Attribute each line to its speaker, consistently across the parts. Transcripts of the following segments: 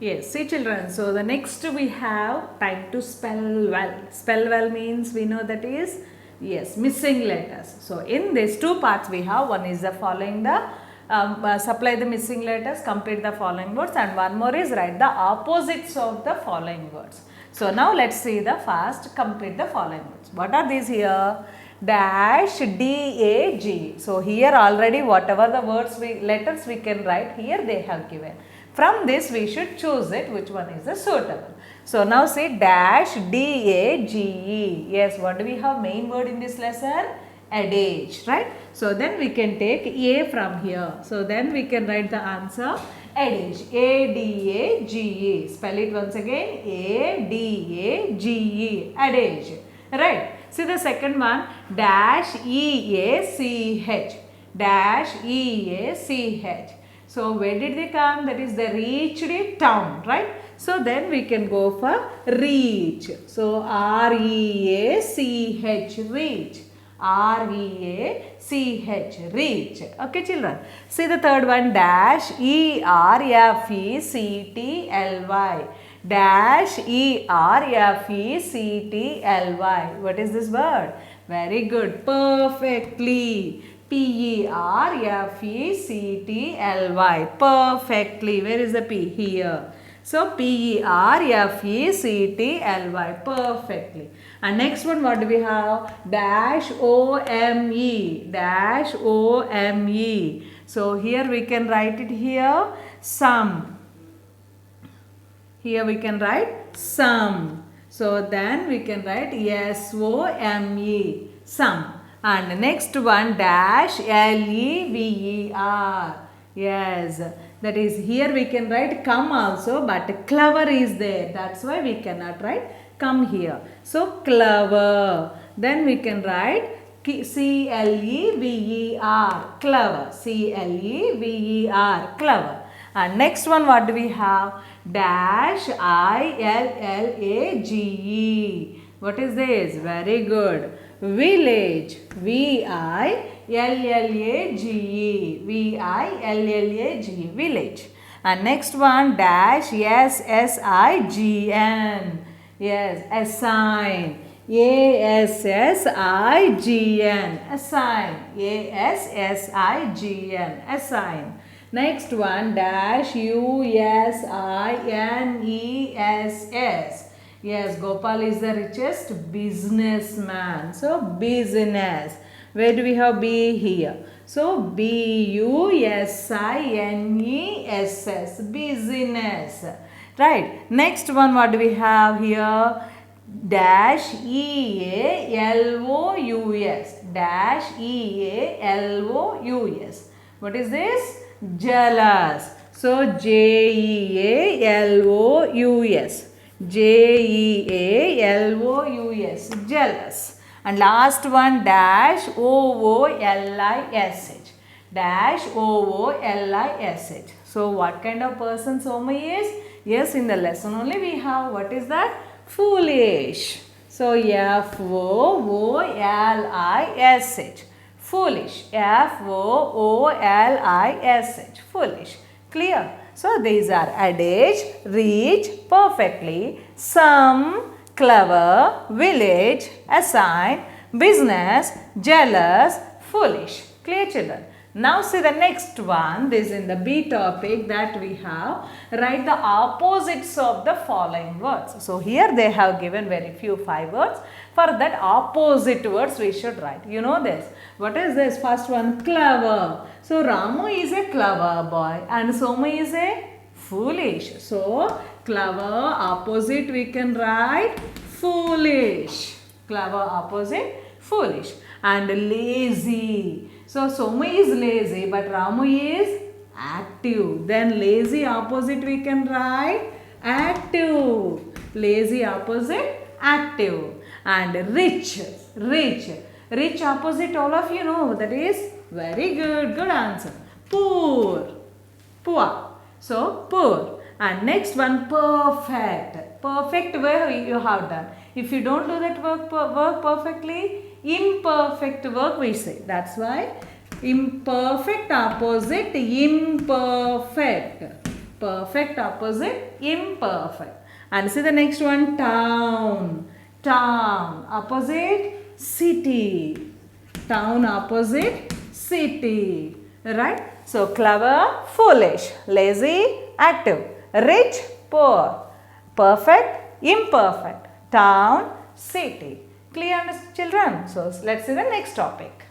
Speaker 1: Yes, see children. So the next we have time to spell well. Spell well means we know that is yes missing letters. So in these two parts we have, one is the following the supply the missing letters, complete the following words, and one more is write the opposites of the following words. So now let's see the first complete the following words. What are these here? Dash DAG. So here already whatever the words letters we can write here they have given. From this we should choose it which one is the suitable. So now say dash DAGE. Yes, what do we have main word in this lesson? Adage, right? So then we can take A from here. So then we can write the answer adage. ADAGE. Spell it once again. ADAGE. Adage. Right. See the second one. Dash EACH. Dash EACH. So where did they come? That is they reached a town, right? So then we can go for reach. So REACH, reach. REACH, reach. Okay children. See the third one, dash ERFECTLY. Dash ERFECTLY. What is this word? Very good. Perfectly. PERFECTLY. Perfectly. Where is the P? Here. So PERFECTLY. Perfectly. And next one, what do we have? Dash OME. Dash OME. So here we can write it here. Some. Here we can write some. So then we can write SOME. Some. And next one, dash LEVER. Yes, that is here we can write come also, but clever is there. That's why we cannot write come here. So clever. Then we can write CLEVER. Clever. CLEVER. Clever. And next one, what do we have? Dash ILLAGE. What is this? Very good. Village. VILLAGE. VILLAGE. Village. And next one, dash SSIGN. Yes, assign. ASSIGN. Assign. ASSIGN. Assign. Next one, dash USINESS. Yes, Gopal is the richest businessman. So, business. Where do we have B here? So, BUSINESS. Business. Right. Next one, what do we have here? Dash EALOUS. Dash EALOUS. What is this? Jealous. So, JEALOUS. JEALOUS. Jealous. And last one, dash OOLISH. Dash OOLISH. So what kind of person Soma is? Yes, in the lesson only we have, what is that? Foolish. So FOOLISH. Foolish. FOOLISH. Foolish. Clear? So these are adage, reach, perfectly, some, clever, village, assign, business, jealous, foolish. Clear children? Now see the next one. This is in the B topic that we have. Write the opposites of the following words. So here they have given very few 5 words. For that opposite words we should write. You know this. What is this? First one, clever. So Ramu is a clever boy and Soma is a foolish. So clever opposite we can write foolish. Clever opposite foolish. And lazy. So Soma is lazy but Ramu is active. Then lazy opposite we can write active. Lazy opposite active. And rich. Rich. Rich opposite all of you know, that is very good. Good answer. Poor. Poor. So poor. And next one, perfect. Perfect work you have done. If you don't do that work perfectly, imperfect work we say. That's why imperfect opposite imperfect. Perfect opposite imperfect. And see the next one, town. Town opposite city. Town opposite city. Right? So clever, foolish, lazy, active, rich, poor, perfect, imperfect, town, city. Clear, children? So let's see the next topic.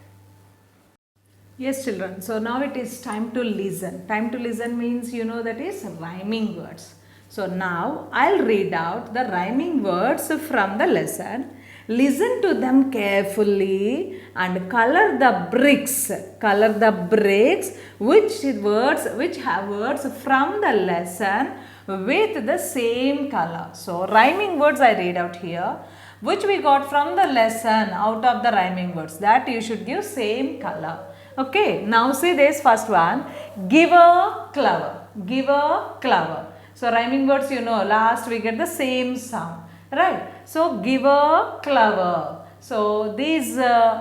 Speaker 1: Yes, children. So now it is time to listen. Time to listen means you know that is rhyming words. So now I'll read out the rhyming words from the lesson. Listen to them carefully and color the bricks. Color the bricks which have words from the lesson with the same color. So rhyming words I read out here, which we got from the lesson out of the rhyming words, that you should give same color. Okay, now see this first one, giver, clever, giver, clever. So rhyming words, you know, last we get the same sound, right? So giver, clever. So these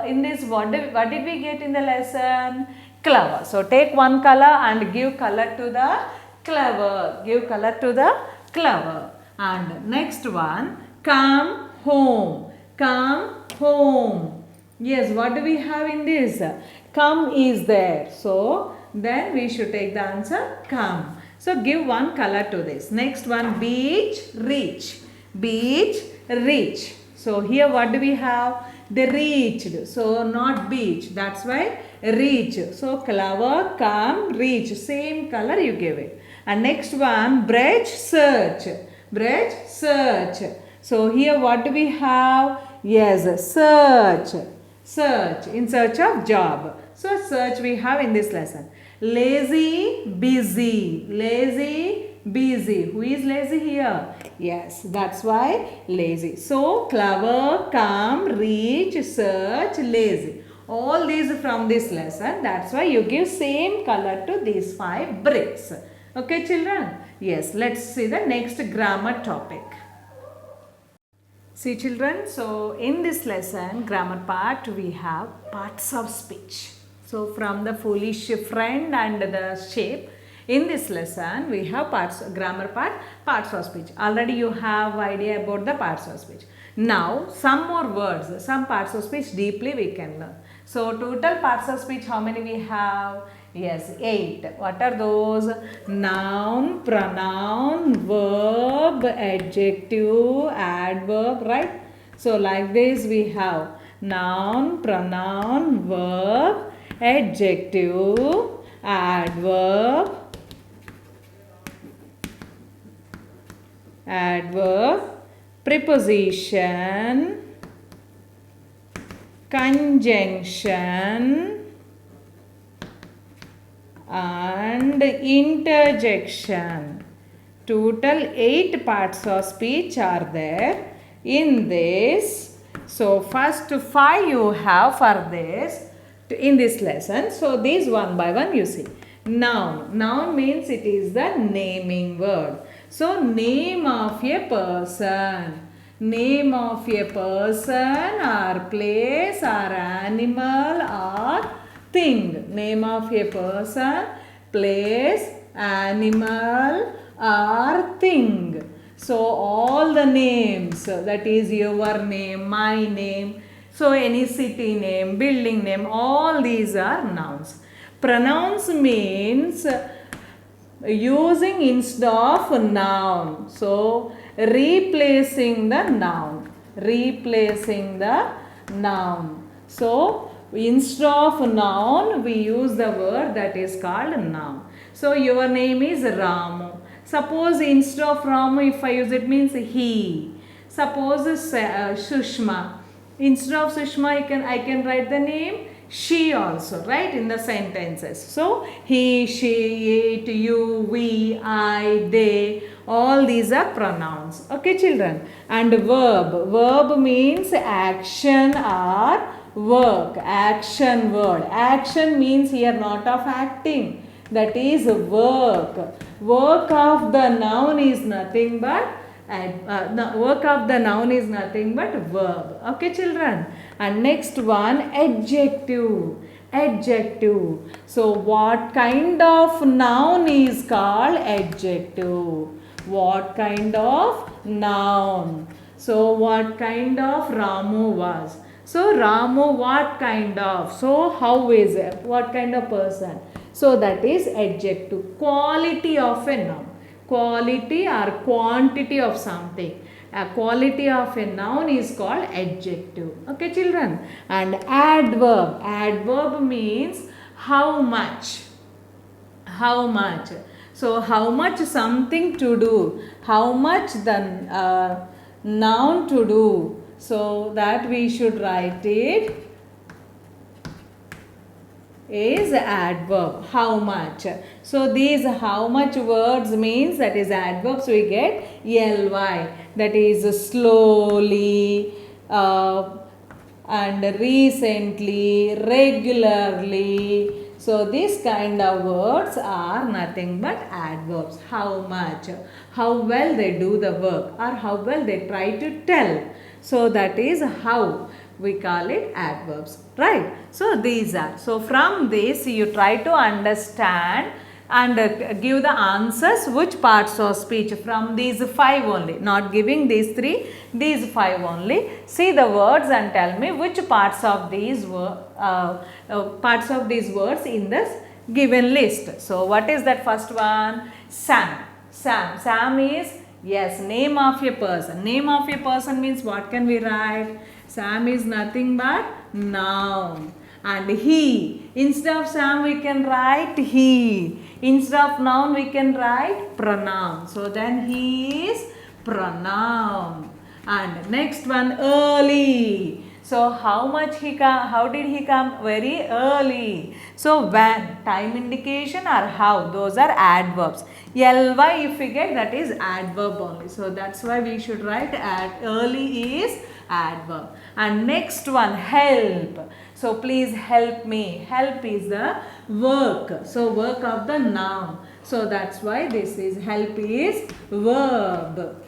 Speaker 1: in this what did we get in the lesson? Clever. So take one color and give color to the clever. Give color to the clever. And next one, come home. Come home. Yes, what do we have in this? Come is there. So then we should take the answer come. So give one color to this. Next one, beach, reach. Beach, reach. So here what do we have? They reached. So not beach. That's why reach. So clever, come, reach. Same color you give it. And next one, bridge, search. Bridge, search. So here what do we have? Yes, search. Search, in search of job. So search we have in this lesson. Lazy, busy. Lazy, busy. Who is lazy here? Yes, that's why lazy. So clever, come, reach, search, lazy. All these from this lesson. That's why you give same color to these 5 bricks. Okay, children? Yes, let's see the next grammar topic. See, children, so in this lesson, grammar part, we have parts of speech. So from the foolish friend and the shape, in this lesson, we have grammar part, parts of speech. Already you have idea about the parts of speech. Now, some more words, some parts of speech deeply we can learn. So total parts of speech, how many we have? Yes, 8. What are those? Noun, pronoun, verb, adjective, adverb, right? So like this we have noun, pronoun, verb, adjective, adverb, preposition, conjunction, and interjection. Total 8 parts of speech are there in this. So first 5 you have for this in this lesson. So these one by one you see. Noun. Noun means it is the naming word. So name of a person. Name of a person or place or animal or thing. Name of a person, place, animal or thing. So all the names, that is your name, my name, so any city name, building name, all these are nouns. Pronouns means using instead of noun. So replacing the noun. Replacing the noun. So instead of noun, we use the word that is called noun. So your name is Ramu. Suppose instead of Ramu, if I use it means he. Suppose Sushma. Instead of Sushma, I can write the name she also, right, in the sentences. So he, she, it, you, we, I, they, all these are pronouns. Okay, children. And verb. Verb means action or work. Action word. Action means here not of acting. That is work. Work of the noun is nothing but work of the noun is nothing but verb. Okay, children. And next one, adjective. Adjective. So what kind of noun is called adjective? What kind of noun? So what kind of Ramu was? So Ramu, what kind of? So how is it? What kind of person? So that is adjective. Quality of a noun. Quality or quantity of something. A quality of a noun is called adjective. Okay, children. And adverb. Adverb means how much. How much. So how much something to do. How much the noun to do. So that we should write it is adverb. How much. So these how much words means that is adverbs. We get ly, that is slowly, and recently, regularly. So these kind of words are nothing but adverbs. How much, how well they do the work, or how well they try to tell. So that is how we call it adverbs, right? So these are. So from this you try to understand and give the answers which parts of speech from these 5 only, not giving these 3, these 5 only. See the words and tell me which parts of these words in this given list. So what is that first one? Sam. Sam is, yes, name of a person. Name of a person means what can we write? Sam is nothing but noun. And he, instead of Sam we can write he. Instead of noun we can write pronoun. So then he is pronoun. And next one, early. So how much he come, how did he come? Very early. So when, time indication or how, those are adverbs. Ly if we get, that is adverb only. So that's why we should write early is adverb. And next one, help. So please help me. Help is the work. So work of the noun. So that's why this is help is verb.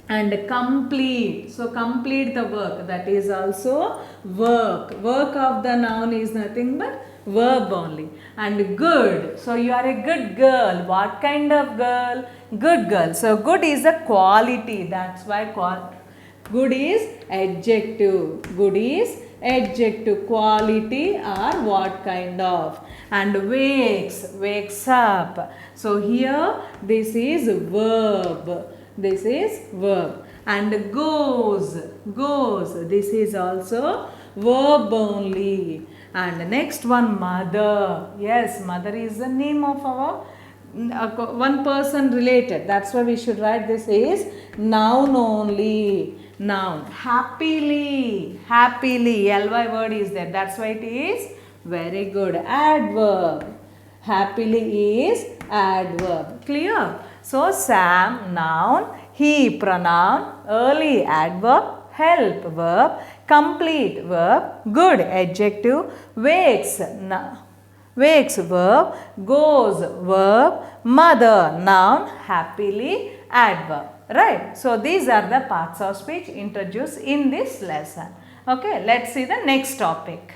Speaker 1: And complete. So complete the work. That is also work. Work of the noun is nothing but verb only. And good. So you are a good girl. What kind of girl? Good girl. So good is a quality. That's why good is adjective. Good is adjective. Quality or what kind of. And wakes up. So here this is verb. This is verb. And goes. This is also verb only. And next one, mother. Yes, mother is the name of our one person related. That's why we should write this is noun only. Noun. Happily. Ly word is there. That's why it is very good. Adverb. Happily is adverb. Clear? So Sam, noun. He, pronoun. Early, adverb. Help, verb. Complete, verb. Good, adjective. Wakes, verb. Goes, verb. Mother, noun. Happily, adverb. Right? So these are the parts of speech introduced in this lesson. Okay, let's see the next topic.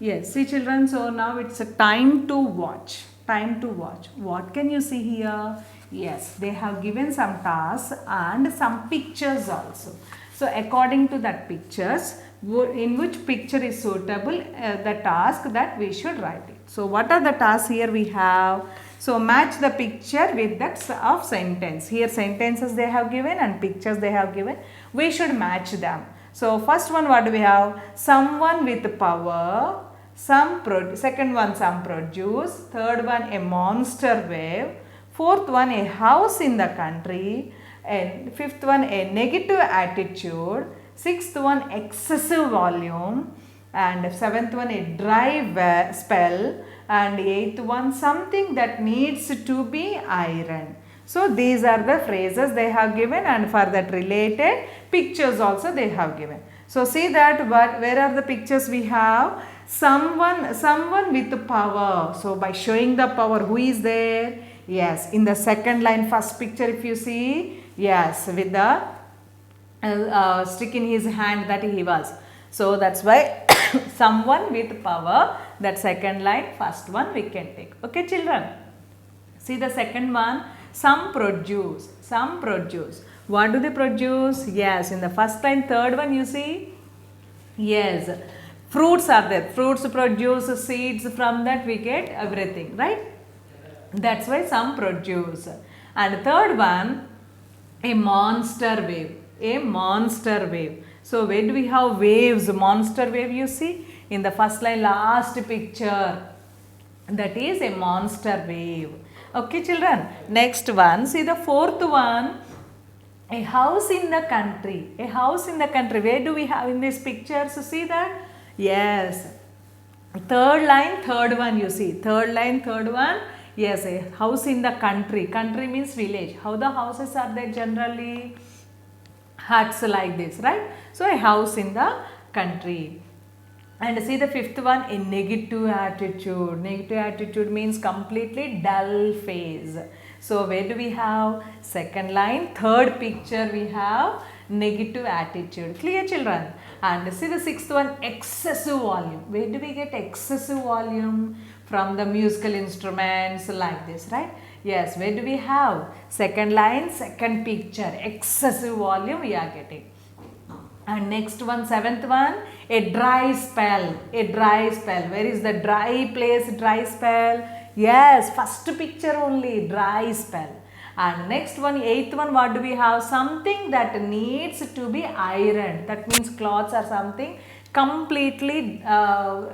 Speaker 1: Yes, see children, so now it's a time to watch. Time to watch. What can you see here? Yes, they have given some tasks and some pictures also. So according to that pictures, in which picture is suitable, the task that we should write it. So what are the tasks here we have? So match the picture with that of sentence. Here sentences they have given and pictures they have given. We should match them. So first one, what do we have? Someone with power. Second one, some produce. Third one, a monster wave. Fourth one, a house in the country. And fifth one, a negative attitude. Sixth one, excessive volume. And seventh one, a dry spell. And eighth one, something that needs to be ironed. So these are the phrases they have given, and for that related pictures also they have given. So see that where are the pictures we have? Someone with power. So by showing the power, who is there? Yes, in the second line, first picture if you see, yes, with the stick in his hand that he was. So that's why someone with power, that second line, first one we can take. Okay, children. See the second one, some produce, some produce. What do they produce? Yes, in the first line, third one you see, yes, fruits are there. Fruits produce seeds, from that we get everything, right? That's why some produce. And third one, a monster wave, a monster wave. So where do we have waves, monster wave you see? In the first line, last picture, that is a monster wave. Okay children, next one, see the fourth one, a house in the country, a house in the country. Where do we have in these pictures? See that? Yes, third line, third one you see, third line, third one. Yes, a house in the country. Country means village. How the houses are there generally? Huts like this, right? So a house in the country. And see the fifth one, a negative attitude. Negative attitude means completely dull face. So where do we have? Second line, third picture we have negative attitude. Clear children? And see the sixth one, excessive volume. Where do we get excessive volume? From the musical instruments like this, right? Yes, where do we have? Second line, second picture, excessive volume we are getting. And next one, seventh one, a dry spell, a dry spell. Where is the dry place, dry spell? Yes, first picture only, dry spell. And next one, eighth one, what do we have? Something that needs to be ironed. That means clothes or something completely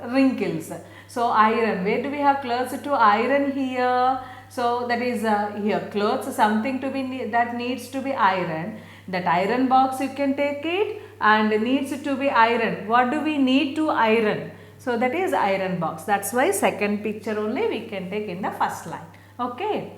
Speaker 1: wrinkles. So iron, where do we have clothes to iron here? So that is here, clothes, something to be that needs to be ironed. That iron box you can take it, and needs to be ironed. What do we need to iron? So that is iron box. That's why second picture only we can take in the first line. Okay.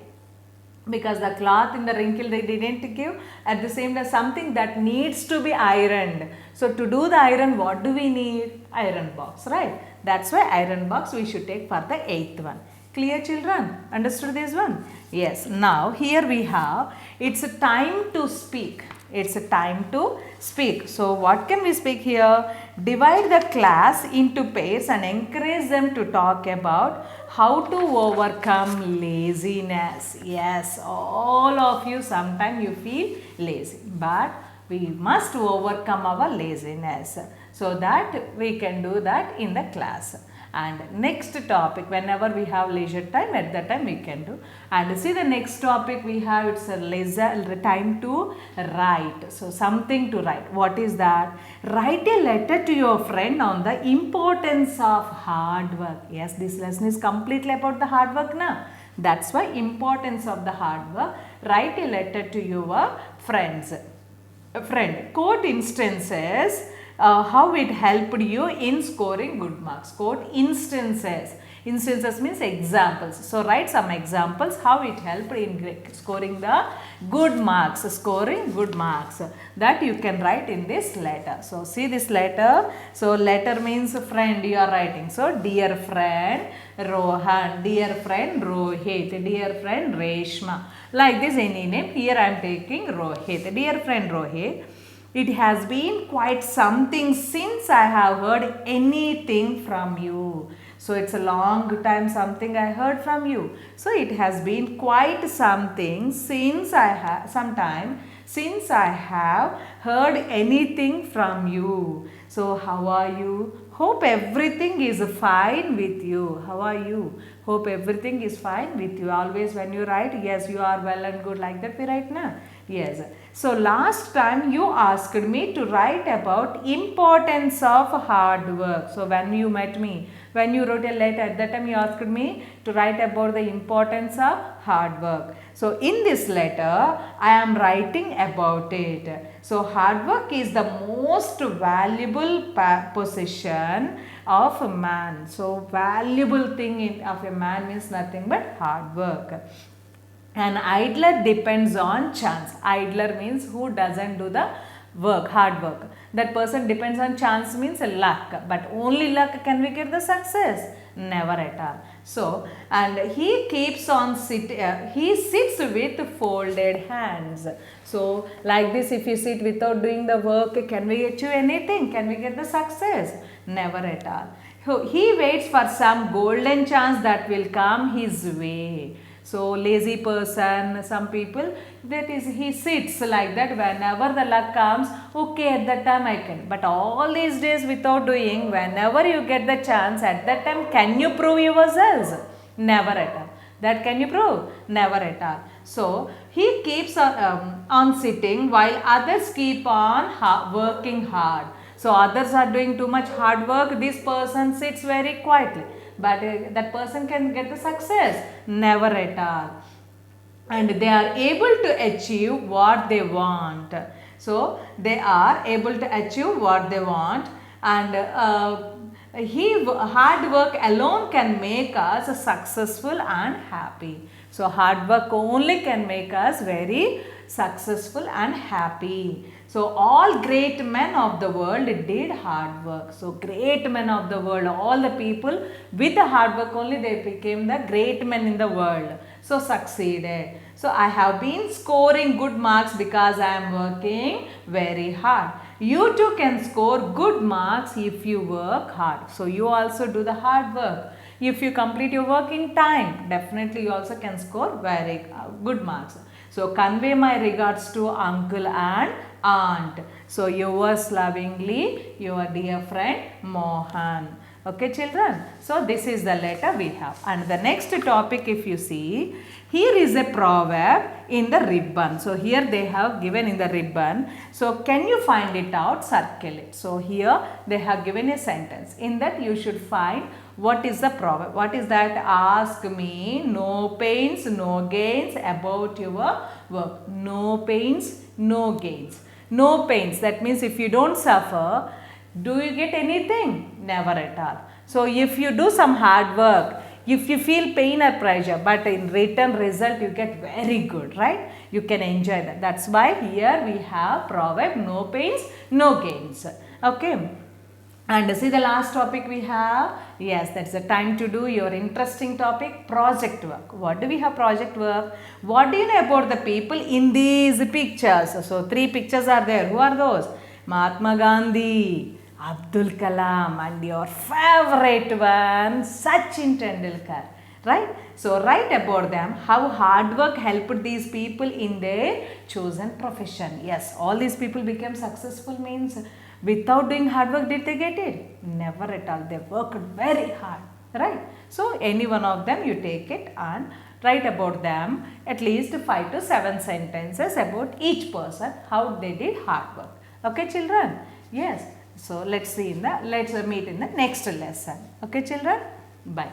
Speaker 1: Because the cloth in the wrinkle they didn't give. At the same time, something that needs to be ironed. So to do the iron, what do we need? Iron box, right? That's why iron box we should take for the eighth one. Clear children? Understood this one? Yes. Now here we have, it's a time to speak. It's a time to speak. So what can we speak here? Divide the class into pairs and encourage them to talk about how to overcome laziness. Yes, all of you sometimes you feel lazy, but we must overcome our laziness, so that we can do that in the class. And next topic, whenever we have leisure time, at that time we can do. And see the next topic we have, it's a leisure time to write. So something to write. What is that? Write a letter to your friend on the importance of hard work. Yes, this lesson is completely about the hard work now. That's why importance of the hard work. Write a letter to your friends. Friend. Quote instances. How it helped you in scoring good marks. Quote instances. Instances means examples. So write some examples how it helped in scoring the good marks. Scoring good marks. That you can write in this letter. So see this letter. So letter means friend you are writing. So dear friend Rohan, dear friend Rohit, dear friend Reshma. Like this any name. Here I am taking Rohit. Dear friend Rohit. It has been quite something since I have heard anything from you. So it's a long time something I heard from you. So it has been quite something since I have heard anything from you. So how are you? Hope everything is fine with you. How are you? Hope everything is fine with you. Always when you write, yes, you are well and good, like that we write now. Yes. So last time you asked me to write about importance of hard work. So when you met me, when you wrote a letter, at that time you asked me to write about the importance of hard work. So in this letter, I am writing about it. So hard work is the most valuable possession of a man. So valuable thing of a man means nothing but hard work. An idler depends on chance. Idler means who doesn't do the work, hard work. That person depends on chance means luck, but only luck can we get the success? Never at all. So, and he keeps on he sits with folded hands. So like this, if you sit without doing the work, can we achieve anything? Can we get the success? Never at all. So he waits for some golden chance that will come his way. So lazy person, some people, that is, he sits like that, whenever the luck comes, okay, at that time I can. But all these days without doing, whenever you get the chance, at that time, can you prove yourselves? Never at all. That can you prove? Never at all. So he keeps on sitting while others keep on working hard. So others are doing too much hard work, this person sits very quietly. But that person can get the success? Never at all. And they are able to achieve what they want. So they are able to achieve what they want, and hard work alone can make us successful and happy. So hard work only can make us very successful and happy. So all great men of the world did hard work. So great men of the world, all the people with the hard work only, they became the great men in the world. So succeeded. So I have been scoring good marks because I am working very hard. You too can score good marks if you work hard. So you also do the hard work. If you complete your work in time, definitely you also can score very good marks. So convey my regards to uncle and aunt. So yours lovingly, your dear friend Mohan. Okay children, so this is the letter we have. And the next topic, if you see, here is a proverb in the ribbon. So here they have given in the ribbon. So can you find it out? Circle it. So here they have given a sentence. In that you should find what is the proverb. What is that? Ask me no pains, no gains about your work. No pains, no gains. No pains, that means if you don't suffer, do you get anything? Never at all. So if you do some hard work, if you feel pain or pressure, but in return result you get very good, right? You can enjoy that. That's why here we have proverb, no pains, no gains. Okay. And see the last topic we have. Yes, that's the time to do your interesting topic, project work. What do we have? Project work. What do you know about the people in these pictures? So 3 pictures are there. Who are those? Mahatma Gandhi, Abdul Kalam, and your favorite one, Sachin Tendulkar. Right? So write about them, how hard work helped these people in their chosen profession. Yes, all these people became successful means without doing hard work did they get it? Never at all. They worked very hard. Right? So any one of them you take it and write about them at least 5 to 7 sentences about each person, how they did hard work. Okay children? Yes. So let's meet in the next lesson. Okay children? Bye.